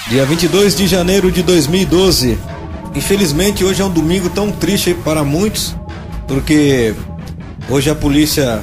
Dia 22 de janeiro de 2012. Infelizmente hoje é um domingo tão triste para muitos, porque hoje a polícia,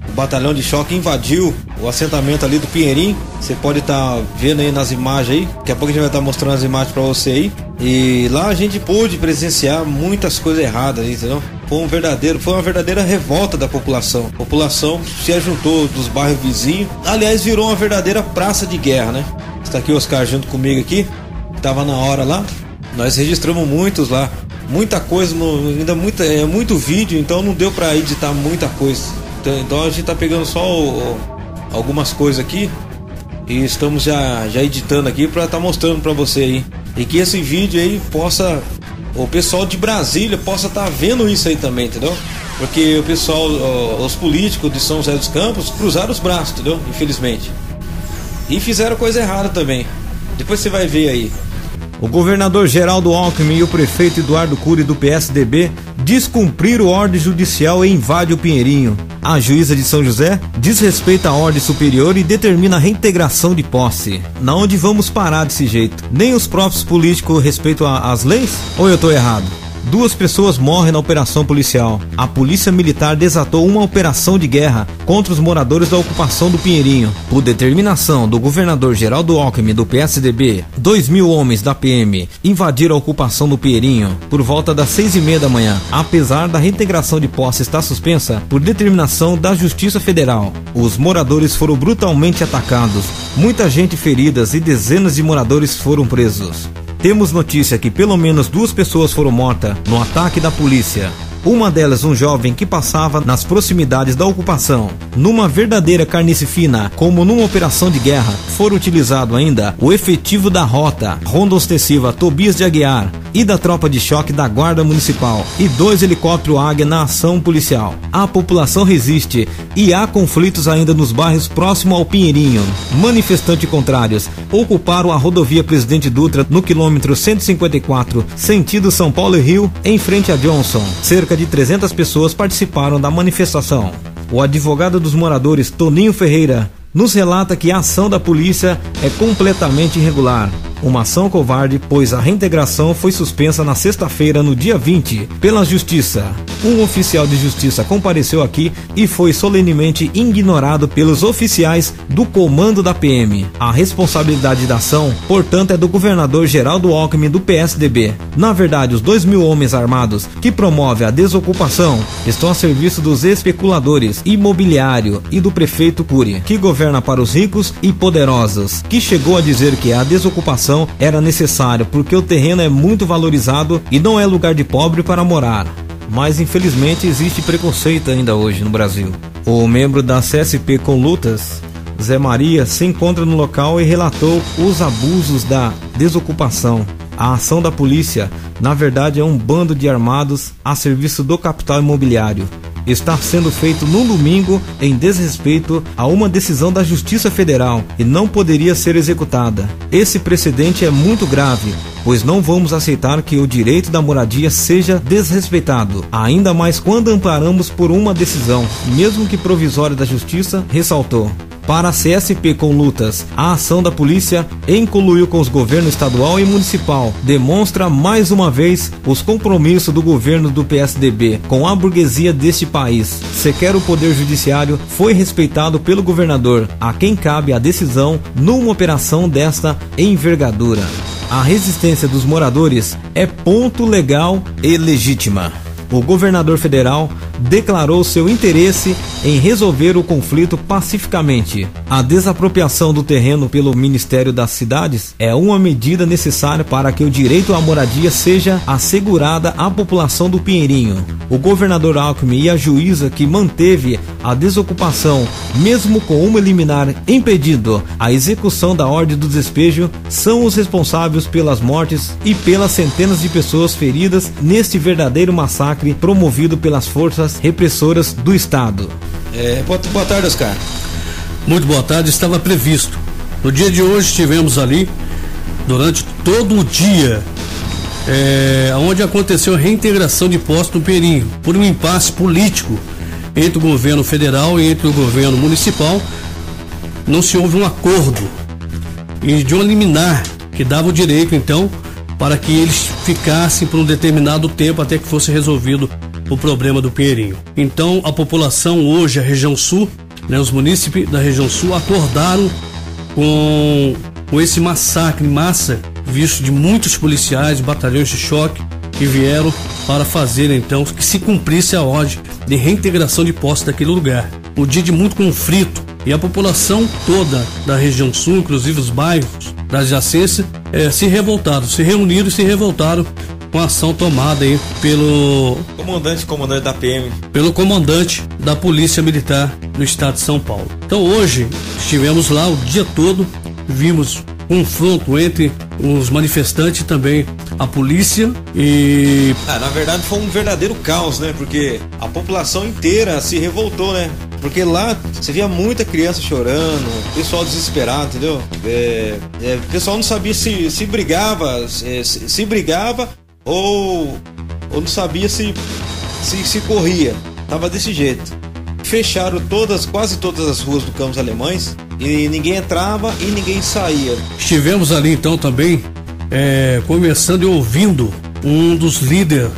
o batalhão de choque invadiu o assentamento ali do Pinheirinho. Você pode estar vendo aí nas imagens aí, daqui a pouco a gente vai estar mostrando as imagens para você aí. E lá a gente pôde presenciar muitas coisas erradas, entendeu? Foi uma verdadeira revolta da população. A população se ajuntou dos bairros vizinhos. Aliás, virou uma verdadeira praça de guerra, né? Está aqui o Oscar junto comigo aqui, estava na hora lá. Nós registramos muitos lá, muita coisa, muito vídeo, então não deu para editar muita coisa. Então a gente tá pegando só algumas coisas aqui e estamos já editando aqui para estar mostrando para você aí. E que esse vídeo aí possa, o pessoal de Brasília possa estar vendo isso aí também, entendeu? Porque o pessoal, os políticos de São José dos Campos cruzaram os braços, entendeu? Infelizmente. E fizeram coisa errada também. Depois você vai ver aí. O governador Geraldo Alckmin e o prefeito Eduardo Cury do PSDB descumpriram ordem judicial e invade o Pinheirinho. A juíza de São José desrespeita a ordem superior e determina a reintegração de posse. Na onde vamos parar desse jeito? Nem os próprios políticos respeitam as leis? Ou eu tô errado? 2 pessoas morrem na operação policial. A polícia militar desatou uma operação de guerra contra os moradores da ocupação do Pinheirinho. Por determinação do governador Geraldo Alckmin do PSDB, 2.000 homens da PM invadiram a ocupação do Pinheirinho por volta das 6h30 da manhã. Apesar da reintegração de posse estar suspensa por determinação da Justiça Federal, os moradores foram brutalmente atacados, muita gente ferida e dezenas de moradores foram presos. Temos notícia que pelo menos 2 pessoas foram mortas no ataque da polícia. Uma delas um jovem que passava nas proximidades da ocupação. Numa verdadeira carnificina, como numa operação de guerra, foram utilizados ainda o efetivo da Ronda Ostensiva Tobias de Aguiar e da tropa de choque da Guarda Municipal e 2 helicópteros Águia na ação policial. A população resiste e há conflitos ainda nos bairros próximos ao Pinheirinho. Manifestantes contrários ocuparam a rodovia Presidente Dutra no quilômetro 154, sentido São Paulo e Rio, em frente a Johnson. Cerca de 300 pessoas participaram da manifestação. O advogado dos moradores, Toninho Ferreira, nos relata que a ação da polícia é completamente irregular. Uma ação covarde, pois a reintegração foi suspensa na sexta-feira, no dia 20, pela Justiça. Um oficial de justiça compareceu aqui e foi solenemente ignorado pelos oficiais do comando da PM. A responsabilidade da ação, portanto, é do governador Geraldo Alckmin do PSDB. Na verdade, os 2.000 homens armados que promovem a desocupação estão a serviço dos especuladores imobiliários e do prefeito Cury, que governa para os ricos e poderosos, que chegou a dizer que a desocupação era necessária porque o terreno é muito valorizado e não é lugar de pobre para morar. Mas infelizmente existe preconceito ainda hoje no Brasil. O membro da CSP com Lutas, Zé Maria, se encontra no local e relatou os abusos da desocupação. A ação da polícia, na verdade, é um bando de armados a serviço do capital imobiliário. Está sendo feito num domingo em desrespeito a uma decisão da Justiça Federal e não poderia ser executada. Esse precedente é muito grave, pois não vamos aceitar que o direito da moradia seja desrespeitado, ainda mais quando amparamos por uma decisão, mesmo que provisória da Justiça, ressaltou. Para a CSP com Lutas, a ação da polícia, em conluio com os governos estadual e municipal, demonstra mais uma vez os compromissos do governo do PSDB com a burguesia deste país. Sequer o poder judiciário foi respeitado pelo governador, a quem cabe a decisão numa operação desta envergadura. A resistência dos moradores é ponto legal e legítima. O governador federal declarou seu interesse em resolver o conflito pacificamente. A desapropriação do terreno pelo Ministério das Cidades é uma medida necessária para que o direito à moradia seja assegurada à população do Pinheirinho. O governador Alckmin e a juíza que manteve a desocupação, mesmo com uma liminar impedindo a execução da ordem do despejo, são os responsáveis pelas mortes e pelas centenas de pessoas feridas neste verdadeiro massacre promovido pelas forças repressoras do Estado. Boa tarde, Oscar. Muito boa tarde, estava previsto. No dia de hoje estivemos ali, durante todo o dia, onde aconteceu a reintegração de posse no Pinheirinho, por um impasse político entre o governo federal e entre o governo municipal. Não se houve um acordo e de uma liminar que dava o direito então para que eles ficassem por um determinado tempo até que fosse resolvido o problema do Pinheirinho. Então a população hoje, a região sul, né, os munícipes da região sul acordaram com esse massacre em massa, visto de muitos policiais, batalhões de choque que vieram para fazer então que se cumprisse a ordem de reintegração de posse daquele lugar. Um dia de muito conflito, e a população toda da região sul, inclusive os bairros da adjacência, se revoltaram, se reuniram e se revoltaram com a ação tomada aí pelo comandante da PM, pelo comandante da Polícia Militar do Estado de São Paulo. Então hoje estivemos lá o dia todo, vimos confronto entre os manifestantes e também a polícia e... na verdade foi um verdadeiro caos, né? Porque a população inteira se revoltou, né? Porque lá você via muita criança chorando, pessoal desesperado, entendeu? O pessoal não sabia se brigava, se brigava ou não sabia se corria. Tava desse jeito. Fecharam quase todas as ruas do Campos Alemães e ninguém entrava e ninguém saía. Estivemos ali então também conversando e ouvindo um dos líderes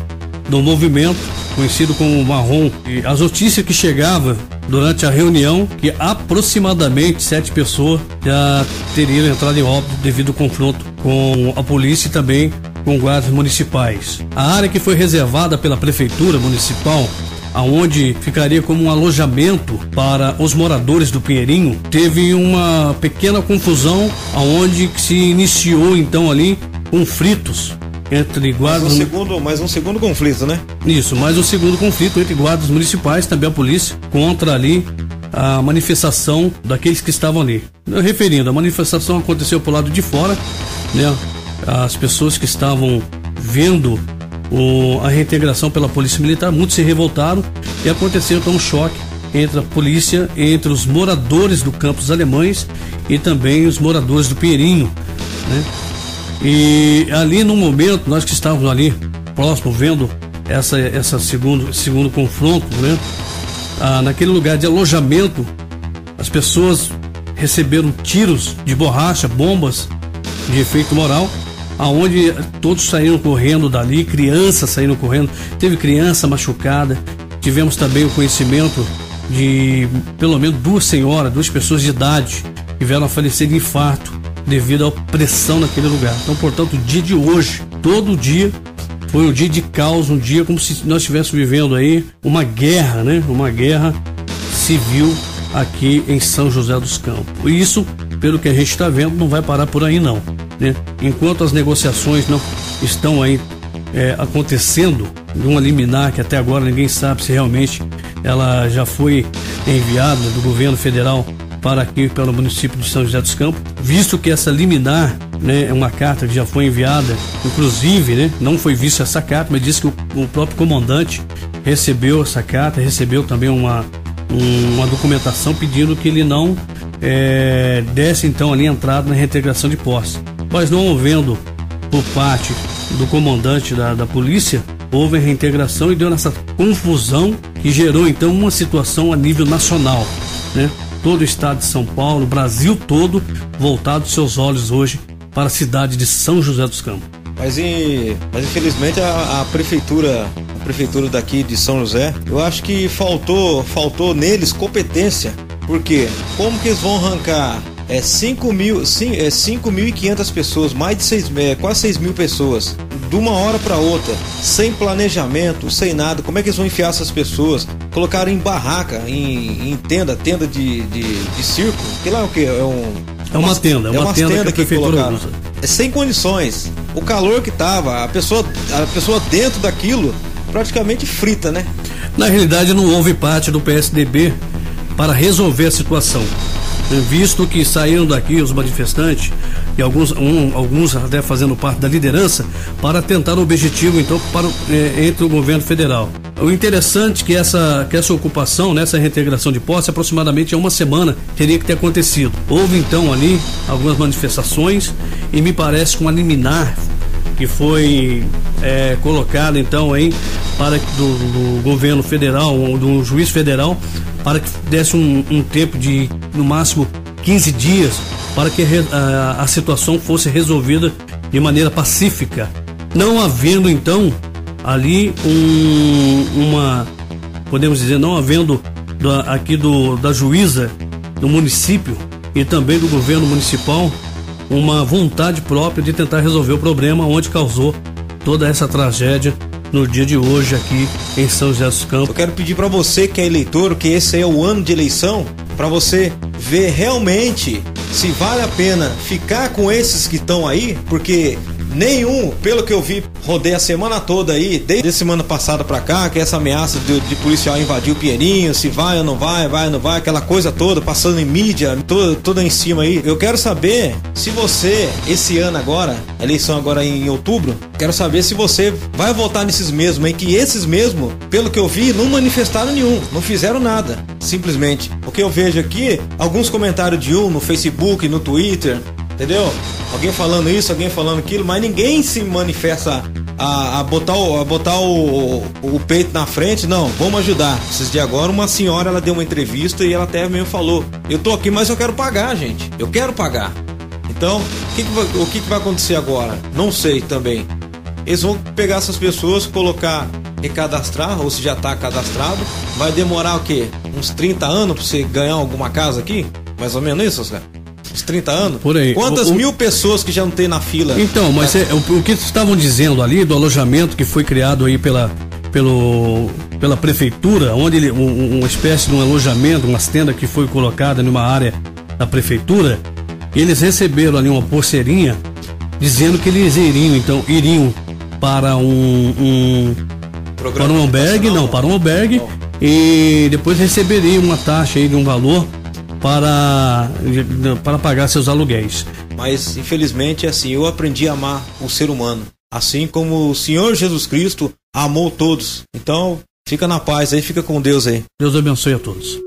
do movimento, conhecido como Marrom, e as notícias que chegavam durante a reunião que aproximadamente 7 pessoas já teriam entrado em óbito devido ao confronto com a polícia e também com guardas municipais. A área que foi reservada pela prefeitura municipal, aonde ficaria como um alojamento para os moradores do Pinheirinho, teve uma pequena confusão, aonde se iniciou então ali conflitos entre guardas... Mais um segundo conflito, né? Isso, mais um segundo conflito entre guardas municipais, também a polícia, contra ali a manifestação daqueles que estavam ali. Referindo, a manifestação aconteceu pro lado de fora, né? As pessoas que estavam vendo a reintegração pela Polícia Militar, muitos se revoltaram e aconteceu então um choque entre a polícia, entre os moradores do Campos Alemães e também os moradores do Pinheirinho, né? E ali no momento, nós que estávamos ali próximo vendo essa segundo confronto, né? Naquele lugar de alojamento, as pessoas receberam tiros de borracha, bombas de efeito moral, aonde todos saíram correndo dali, crianças saíram correndo, teve criança machucada. Tivemos também o conhecimento de pelo menos 2 pessoas de idade que vieram a falecer de infarto devido à pressão naquele lugar. Então, portanto, o dia de hoje, todo dia, foi um dia de caos, um dia como se nós estivéssemos vivendo aí uma guerra, né? Uma guerra civil aqui em São José dos Campos. E isso, pelo que a gente está vendo, não vai parar por aí não, né? Enquanto as negociações não estão aí acontecendo, de uma liminar que até agora ninguém sabe se realmente ela já foi enviada do governo federal para aqui, pelo município de São José dos Campos, visto que essa liminar, né, é uma carta que já foi enviada, inclusive, né, não foi vista essa carta, mas disse que o próprio comandante recebeu essa carta, recebeu também uma documentação pedindo que ele não desse então ali entrada na reintegração de posse. Mas não havendo por parte do comandante da polícia, houve a reintegração e deu nessa confusão que gerou então uma situação a nível nacional, né? Todo o estado de São Paulo, o Brasil todo, voltado seus olhos hoje para a cidade de São José dos Campos. Mas infelizmente a prefeitura daqui de São José, eu acho que faltou neles competência. Porque como que eles vão arrancar 5.500 pessoas, mais de quase 6 mil pessoas, de uma hora para outra, sem planejamento, sem nada? Como é que eles vão enfiar essas pessoas? Colocaram em barraca, em tenda de circo, que lá é o que? É uma tenda que colocaram. Sem condições. O calor que tava, a pessoa dentro daquilo praticamente frita, né? Na realidade não houve parte do PSDB para resolver a situação, visto que saíram daqui os manifestantes e alguns até fazendo parte da liderança para tentar o objetivo então entre o governo federal. O interessante é que essa ocupação, nessa reintegração de posse, aproximadamente há uma semana teria que ter acontecido. Houve então ali algumas manifestações e me parece que uma liminar que foi colocada então aí para do governo federal, do juiz federal, para que desse um tempo de no máximo 15 dias para que a situação fosse resolvida de maneira pacífica, não havendo então ali podemos dizer, não havendo aqui da juíza do município e também do governo municipal uma vontade própria de tentar resolver o problema onde causou toda essa tragédia no dia de hoje aqui em São José dos Campos. Eu quero pedir para você que é eleitor, que esse é o ano de eleição, para você ver realmente se vale a pena ficar com esses que estão aí, porque nenhum, pelo que eu vi, rodei a semana toda aí, desde a semana passada pra cá, que essa ameaça de policial invadir o Pinheirinho, se vai ou não vai, aquela coisa toda, passando em mídia, toda em cima aí. Eu quero saber se você, esse ano agora, a eleição agora em outubro, quero saber se você vai votar nesses mesmos aí, que esses mesmos, pelo que eu vi, não manifestaram nenhum, não fizeram nada, simplesmente. O que eu vejo aqui, alguns comentários de no Facebook, no Twitter, entendeu? Alguém falando isso, alguém falando aquilo, mas ninguém se manifesta a botar o peito na frente. Não, vamos ajudar. Esses dias agora, uma senhora, ela deu uma entrevista e ela até mesmo falou: eu tô aqui, mas eu quero pagar, gente. Eu quero pagar. Então, o que vai acontecer agora? Não sei também. Eles vão pegar essas pessoas, colocar, recadastrar, ou se já tá cadastrado. Vai demorar o quê? Uns 30 anos pra você ganhar alguma casa aqui? Mais ou menos isso, Zé? Uns 30 anos? Por aí. Quantas mil pessoas que já não tem na fila? Então, mas o que estavam dizendo ali do alojamento que foi criado aí pela prefeitura, onde uma espécie de um alojamento, umas tendas que foi colocada numa área da prefeitura, eles receberam ali uma pulseirinha dizendo que eles iriam para um albergue, e depois receberiam uma taxa aí de um valor para pagar seus aluguéis. Mas infelizmente é assim, eu aprendi a amar o ser humano, assim como o Senhor Jesus Cristo amou todos. Então fica na paz aí, fica com Deus aí. Deus abençoe a todos.